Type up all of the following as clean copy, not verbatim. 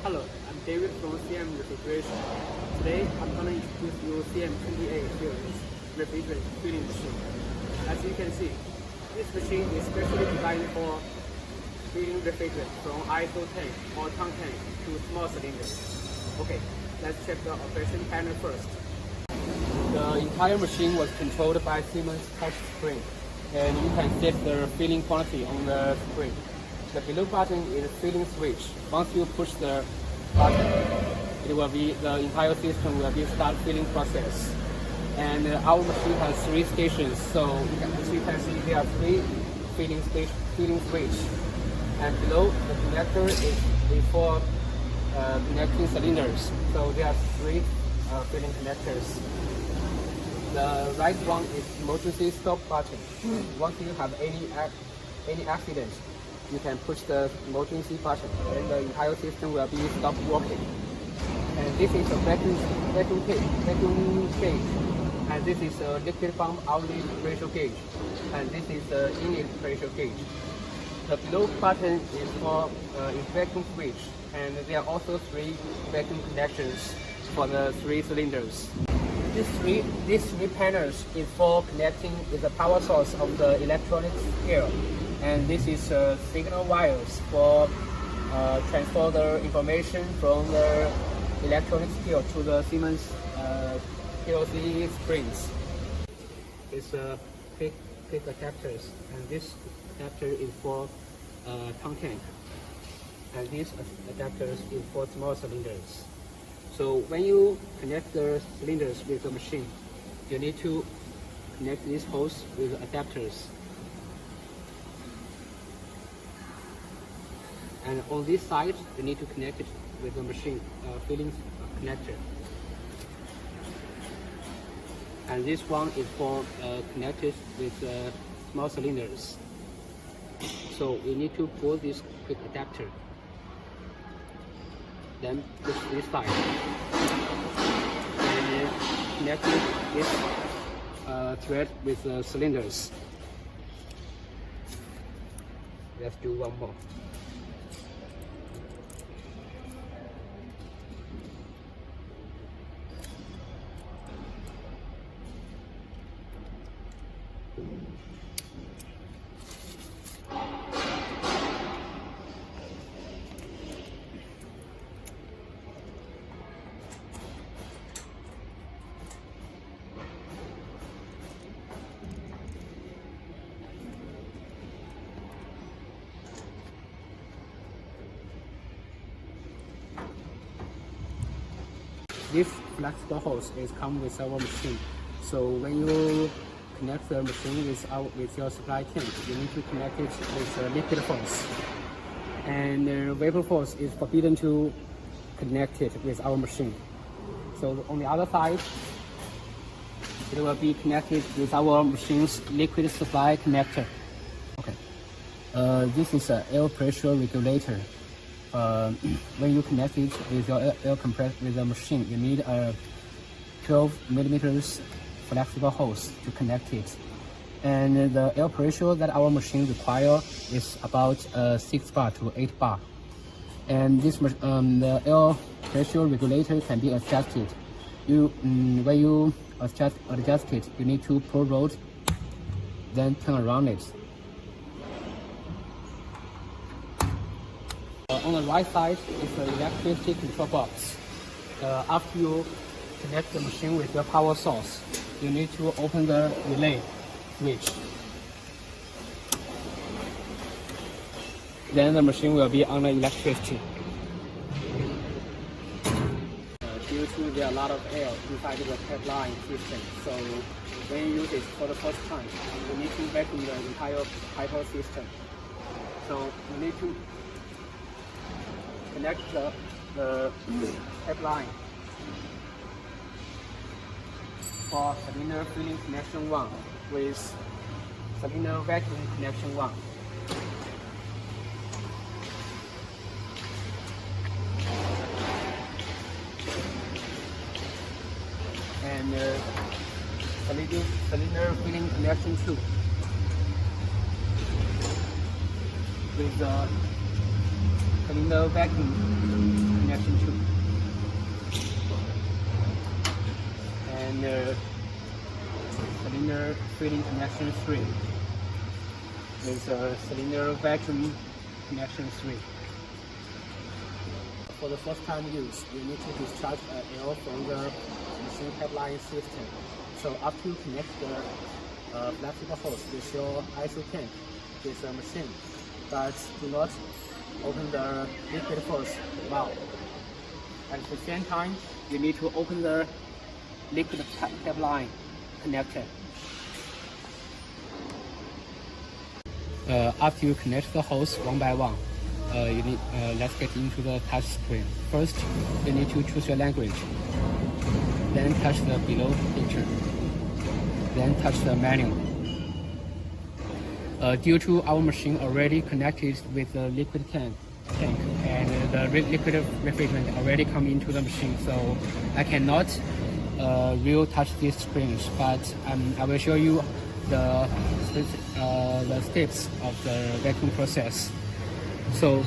Hello, I'm David from CM Refrigeration. Today, I'm going to introduce you CM28 series refrigerant filling machine. As you can see, this machine is specially designed for filling refrigerant from ISO tank or tank tank to small cylinders. Okay, let's check the operation panel first. The entire machine was controlled by Siemens touch screen, and you can set the filling quantity on the screen. The below button is filling switch. Once you push the button, the entire system will be start filling process. And our machine has 3 stations, so as you can see there are 3 filling switch. And below the connector is for connecting cylinders. So there are 3 filling connectors. The right one is emergency stop button. Once you have any accident, you can push the emergency button and the entire system will be stopped working. And this is a vacuum gauge, and this is a liquid pump outlet pressure gauge, and this is the inlet pressure gauge. The below button is for vacuum switch, and there are also 3 vacuum connections for the 3 cylinders. These three panels is for connecting with the power source of the electronic scale. And this is signal wires for transfer the information from the electronic scale to the Siemens PLC screens. It's quick adapters, and this adapter is for tank, and these adapters is for small cylinders. So when you connect the cylinders with the machine, you need to connect these holes with adapters. And on this side, you need to connect it with the machine filling connector. And this one is for connected with small cylinders. So we need to pull this quick adapter. Then push this side. And connect this thread with the cylinders. Let's do one more. This flexible hose is come with our machine. So when you connect the machine with your supply tank, you need to connect it with liquid force. And vapor force is forbidden to connect it with our machine. So on the other side, it will be connected with our machine's liquid supply connector. Okay. This is an air pressure regulator. When you connect it with your air compressor with the machine, you need a 12 millimeters flexible hose to connect it. And the air pressure that our machine requires is about 6 bar to 8 bar. And this the air pressure regulator can be adjusted. When you adjust it, you need to pull rod, then turn around it. On the right side is the electricity control box. After you connect the machine with your power source, you need to open the relay switch. Then the machine will be on the electricity. Due to there are a lot of air inside the pipeline system, so when you use it for the first time, you need to vacuum the entire pipeline system. So you need to connect the pipeline for cylinder filling connection 1 with cylinder vacuum connection 1. And cylinder filling connection 2 with the cylinder vacuum connection 2. And cylinder filling connection 3 with cylinder vacuum connection 3. For the first time use, you need to discharge air from the machine pipeline system. So after you connect the flexible hose with your ISO tank with the machine, but do not open the liquid hose valve. At the same time, you need to open the liquid pipeline connector. After you connect the hose one by one, let's get into the touch screen. First, you need to choose your language. Then touch the below picture. Then touch the menu. Due to our machine already connected with the liquid tank and the liquid refrigerant already come into the machine, so I cannot real touch these screens, but I will show you the steps of the vacuum process. So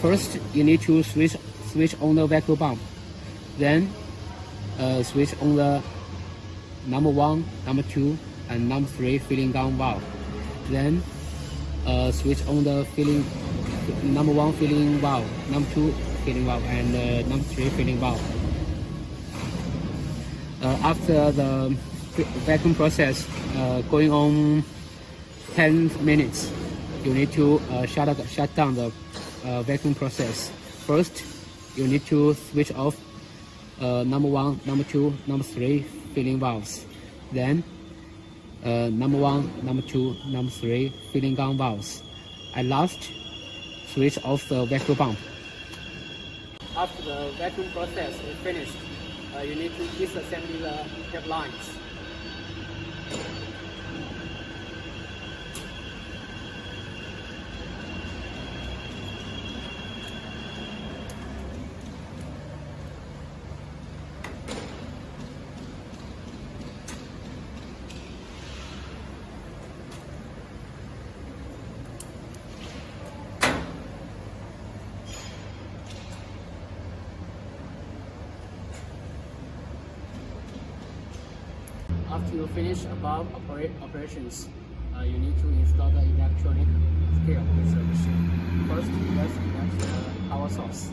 first you need to switch on the vacuum pump, then switch on the number 1, number 2, and number 3 filling gun valve. Then switch on the number 1 filling valve, number 2 filling valve, and number 3 filling valve. After the vacuum process going on 10 minutes, you need to shut down the vacuum process. First, you need to switch off number 1, number 2, number 3 filling valves. Then number 1, number 2, number 3 filling gun valves. At last, switch off the vacuum pump. After the vacuum process is finished, you need to disassemble the tap lines. After you finish above operations, you need to install the electronic scale with the machine. First, let's connect the power source.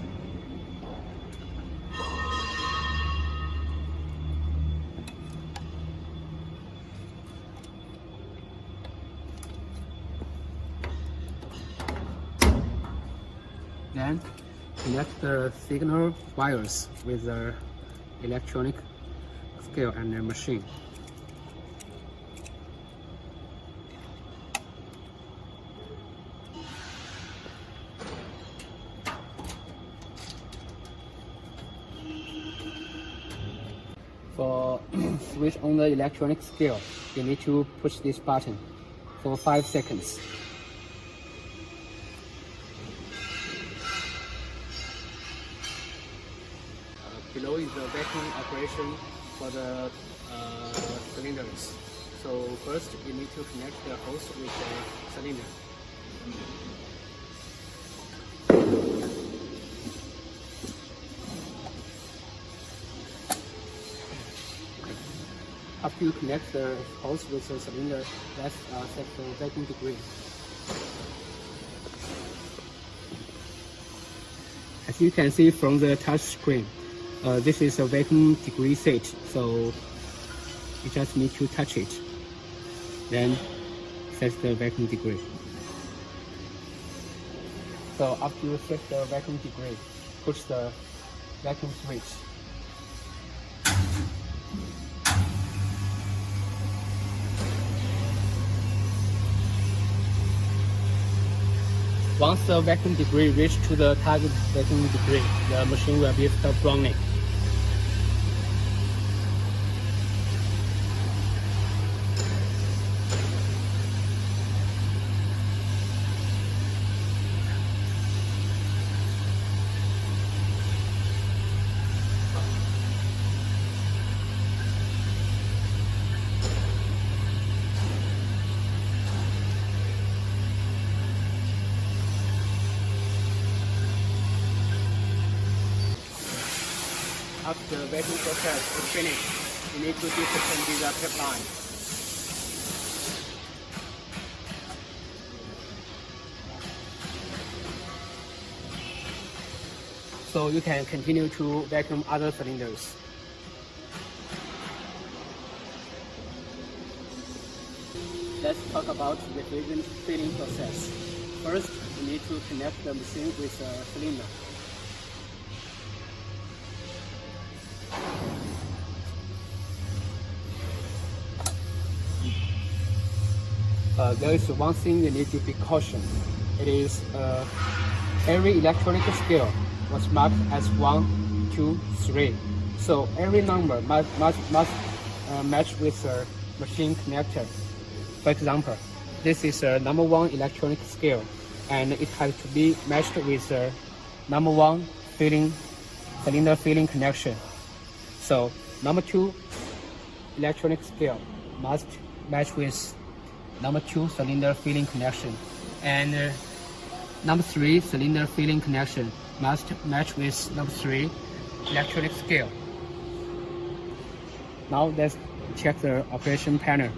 Then connect the signal wires with the electronic scale and the machine. For switch on the electronic scale, you need to push this button for 5 seconds. Below is the vacuum operation for the cylinders. So first you need to connect the hose with the cylinder. After you connect the hose with the cylinder, let's set the vacuum degree. As you can see from the touch screen, this is a vacuum degree set, so you just need to touch it. Then set the vacuum degree. So after you set the vacuum degree, push the vacuum switch. Once the vacuum degree reaches to the target vacuum degree, the machine will be stopped running. after the vacuum process is finished, you need to disassemble the pipeline. So you can continue to vacuum other cylinders. Let's talk about the refrigerant filling process. First, you need to connect the machine with a cylinder. There is one thing you need to be cautious. It is every electronic scale was marked as 1, 2, 3. So every number must match with a machine connector. For example, this is a number 1 electronic scale, and it has to be matched with a number 1 cylinder filling connection. So number 2 electronic scale must match with number 2 cylinder filling connection, and number 3 cylinder filling connection must match with number 3 electronic scale. Now let's check the operation panel.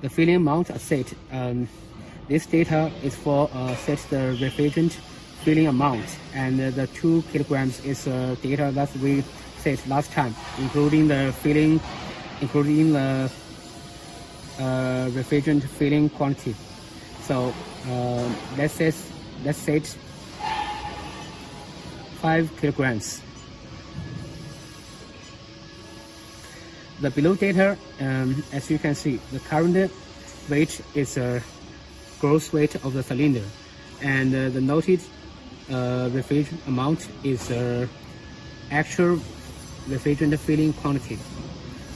The filling amount are set. This data is for set the refrigerant filling amount, and the 2 kilograms is data that we set last time, including the refrigerant filling quantity. So let's set 5 kilograms. The below data, as you can see, the current weight is a gross weight of the cylinder, and the noted refrigerant amount is actual refrigerant filling quantity.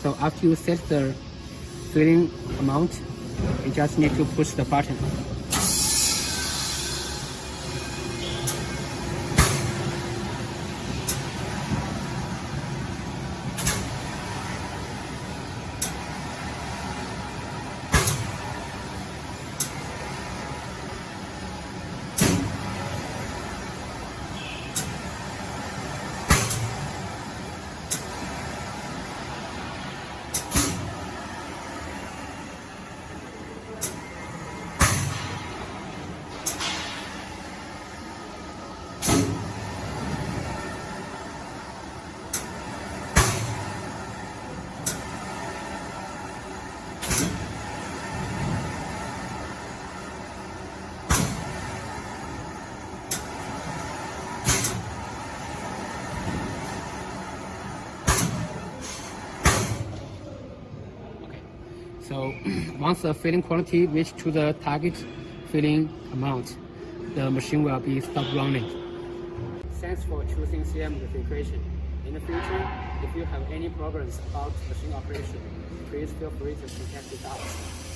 So after you set the filling amount, you just need to push the button. So once the filling quantity reaches to the target filling amount, the machine will be stopped running. Thanks for choosing CM refrigeration. In the future, if you have any problems about machine operation, please feel free to contact us.